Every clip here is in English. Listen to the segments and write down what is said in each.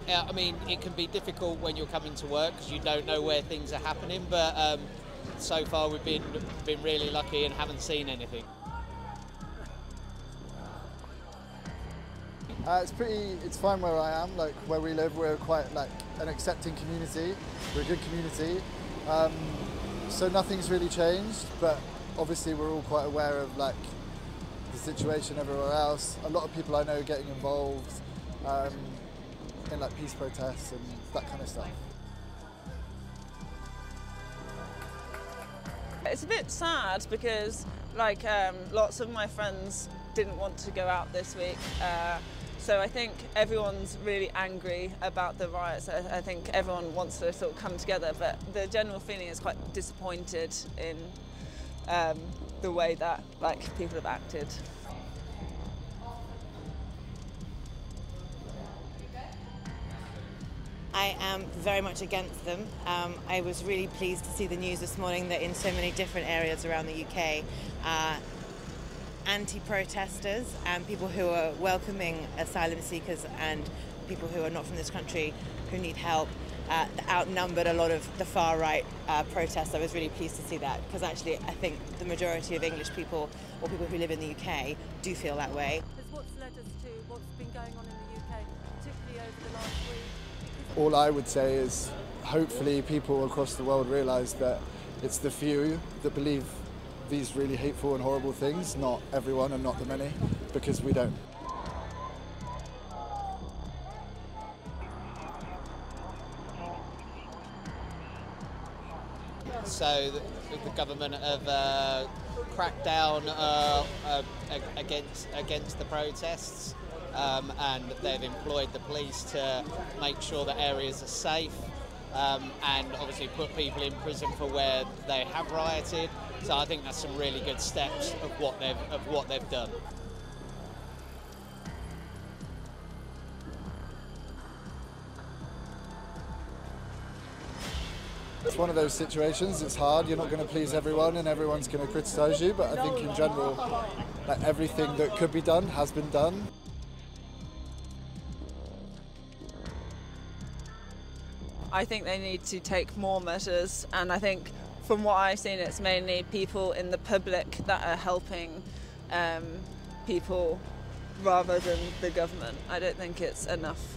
I mean, it can be difficult when you're coming to work because you don't know where things are happening, but so far we've been really lucky and haven't seen anything. It's fine where I am, like where we live, we're quite like an accepting community, we're a good community, so nothing's really changed, but obviously we're all quite aware of like the situation everywhere else. A lot of people I know are getting involved in like peace protests and that kind of stuff. It's a bit sad because like lots of my friends didn't want to go out this week. So I think everyone's really angry about the riots. I think everyone wants to sort of come together, but the general feeling is quite disappointed in the way that like people have acted. I am very much against them. I was really pleased to see the news this morning that in so many different areas around the UK, anti-protesters and people who are welcoming asylum seekers and people who are not from this country who need help outnumbered a lot of the far-right protests. I was really pleased to see that because actually I think the majority of English people or people who live in the UK do feel that way. Because what's led us to what's been going on in the UK, particularly over the last week. All I would say is hopefully people across the world realise that it's the few that believe these really hateful and horrible things, not everyone and not the many, because we don't. So the government have cracked down against the protests, and they've employed the police to make sure that areas are safe, and obviously put people in prison for where they have rioted. So I think that's some really good steps of what they've done. It's one of those situations, it's hard, you're not going to please everyone and everyone's going to criticise you, but I think in general, like everything that could be done has been done. I think they need to take more measures, and I think from what I've seen it's mainly people in the public that are helping people rather than the government. I don't think it's enough.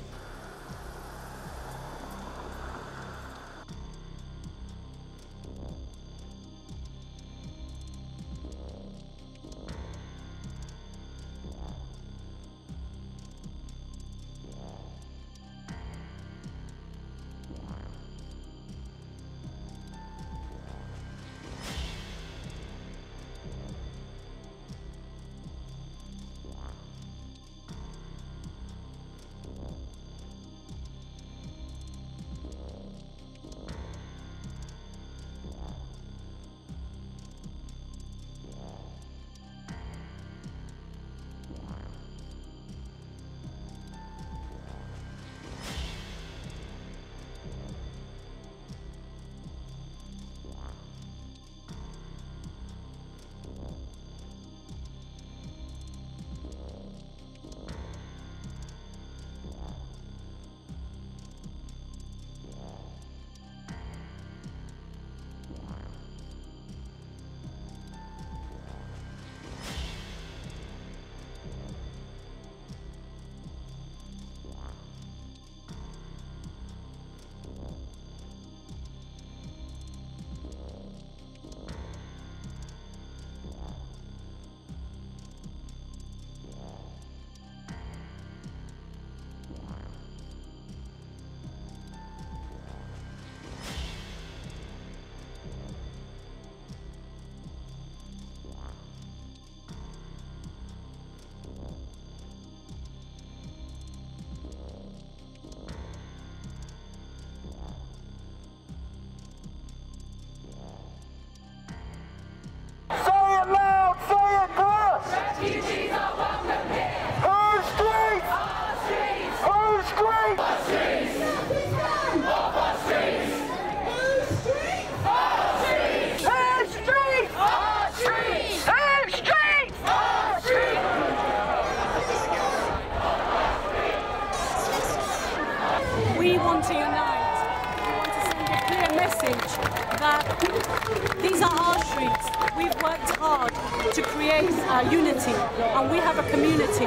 These are our streets. We've worked hard to create unity, and we have a community.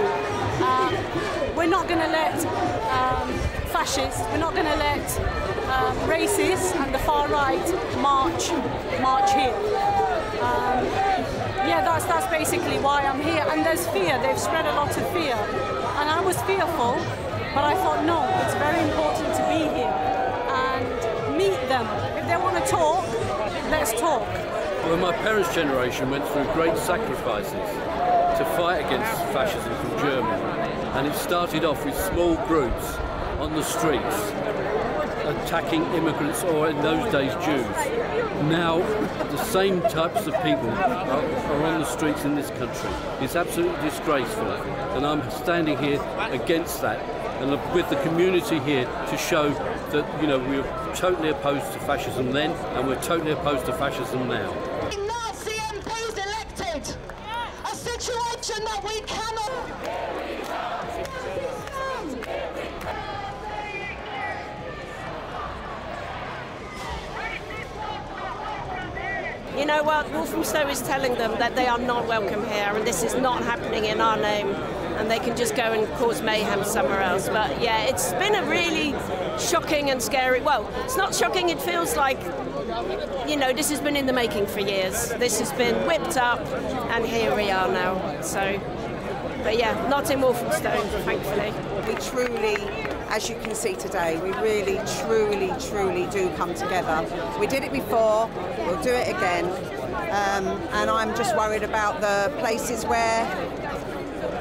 We're not going to let fascists, we're not going to let racists and the far right march here. Yeah, that's basically why I'm here. And there's fear. They've spread a lot of fear, and I was fearful, but I thought, no, it's very important to be here and meet them. If they want to talk, let's talk. Well, my parents' generation went through great sacrifices to fight against fascism from Germany, and it started off with small groups on the streets attacking immigrants, or in those days Jews. Now the same types of people are on the streets in this country. It's absolutely disgraceful, and I'm standing here against that, and with the community here to show that, you know, we were totally opposed to fascism then, and we're totally opposed to fascism now. Nazi MPs elected, a situation that we cannot. You know what, Walthamstow is telling them that they are not welcome here, and this is not happening in our name, and they can just go and cause mayhem somewhere else. But yeah, it's been a really shocking and scary, well, it's not shocking, it feels like, you know, this has been in the making for years. This has been whipped up, and here we are now. So, but yeah, not in Walthamstow, thankfully. We truly, as you can see today, we really, truly do come together. We did it before, we'll do it again, and I'm just worried about the places where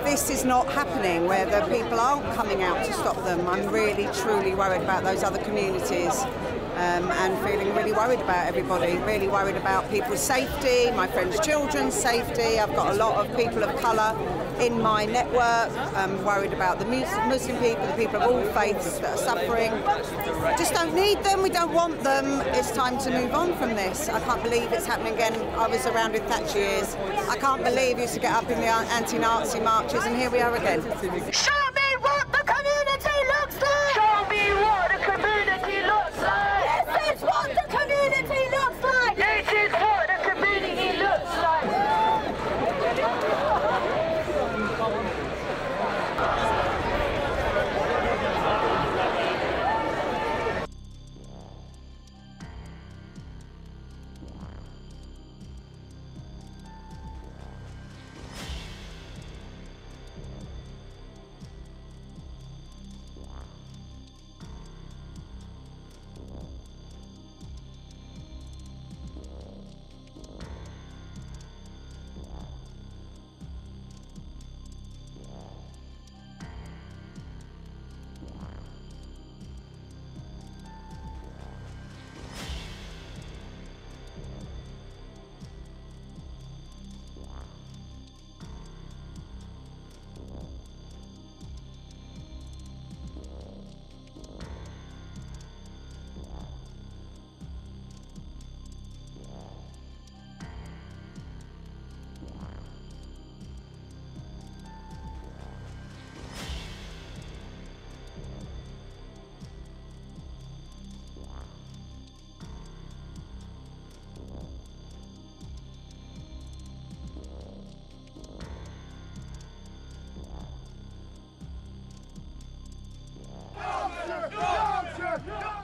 this is not happening, where the people aren't coming out to stop them. I'm really, truly worried about those other communities. And feeling really worried about everybody, really worried about people's safety, my friends' children's safety. I've got a lot of people of colour in my network. I'm worried about the Muslim people, the people of all faiths that are suffering. Just don't need them, we don't want them. It's time to move on from this. I can't believe it's happening again. I was around in Thatcher years. I can't believe we used to get up in the anti-Nazi marches, and here we are again. Show me what the community looks like! Show me what the community looks like! This is what the community looks like! This is what the community looks like!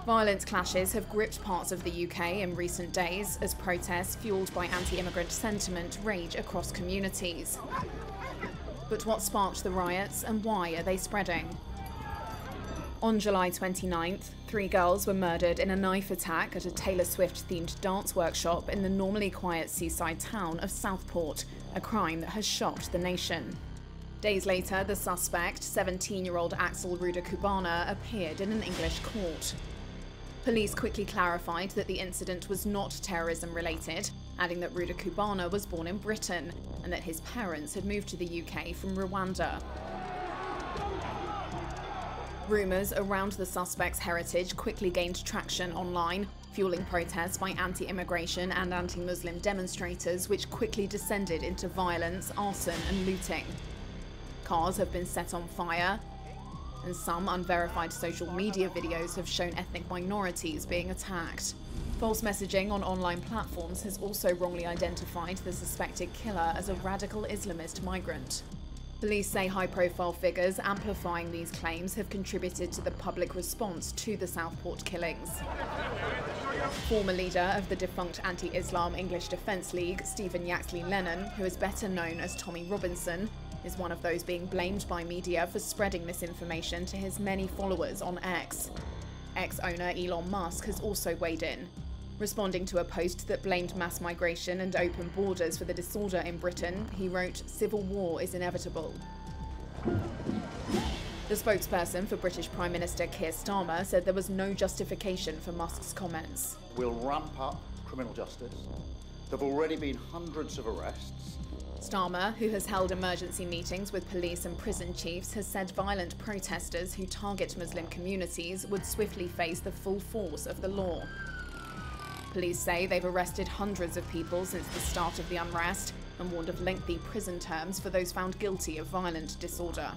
Violent clashes have gripped parts of the UK in recent days as protests fuelled by anti-immigrant sentiment rage across communities. But what sparked the riots, and why are they spreading? On July 29th, 3 girls were murdered in a knife attack at a Taylor Swift-themed dance workshop in the normally quiet seaside town of Southport, a crime that has shocked the nation. Days later, the suspect, 17-year-old Axel Ruda-Cubana, appeared in an English court. Police quickly clarified that the incident was not terrorism-related, adding that Ruda-Cubana was born in Britain and that his parents had moved to the UK from Rwanda. Rumours around the suspect's heritage quickly gained traction online, fueling protests by anti-immigration and anti-Muslim demonstrators, which quickly descended into violence, arson and looting. Cars have been set on fire, and some unverified social media videos have shown ethnic minorities being attacked. False messaging on online platforms has also wrongly identified the suspected killer as a radical Islamist migrant. Police say high-profile figures amplifying these claims have contributed to the public response to the Southport killings. Former leader of the defunct anti-Islam English Defence League, Stephen Yaxley-Lennon, who is better known as Tommy Robinson, is one of those being blamed by media for spreading misinformation to his many followers on X. Ex-owner Elon Musk has also weighed in. Responding to a post that blamed mass migration and open borders for the disorder in Britain, he wrote, "Civil war is inevitable." The spokesperson for British Prime Minister Keir Starmer said there was no justification for Musk's comments. We'll ramp up criminal justice. There have already been hundreds of arrests. Starmer, who has held emergency meetings with police and prison chiefs, has said violent protesters who target Muslim communities would swiftly face the full force of the law. Police say they've arrested hundreds of people since the start of the unrest and warned of lengthy prison terms for those found guilty of violent disorder.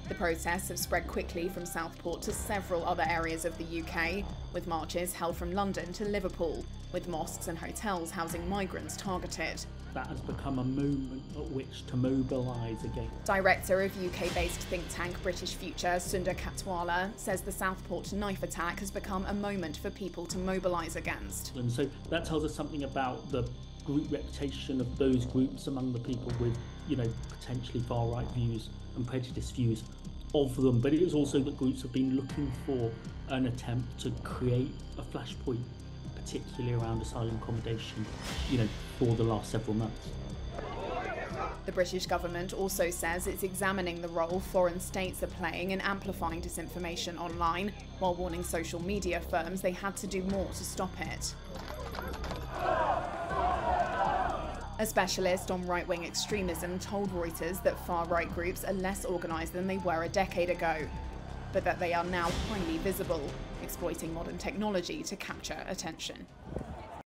The protests have spread quickly from Southport to several other areas of the UK, with marches held from London to Liverpool, with mosques and hotels housing migrants targeted. That has become a moment at which to mobilise again. Director of UK-based think tank British Future, Sundar Katwala, says the Southport knife attack has become a moment for people to mobilise against. And so that tells us something about the group reputation of those groups among the people with, potentially far-right views and prejudiced views of them. But it is also that groups have been looking for an attempt to create a flashpoint, particularly around asylum accommodation, for the last several months. The British government also says it's examining the role foreign states are playing in amplifying disinformation online, while warning social media firms they had to do more to stop it. A specialist on right-wing extremism told Reuters that far-right groups are less organised than they were a decade ago, but that they are now highly visible, exploiting modern technology to capture attention.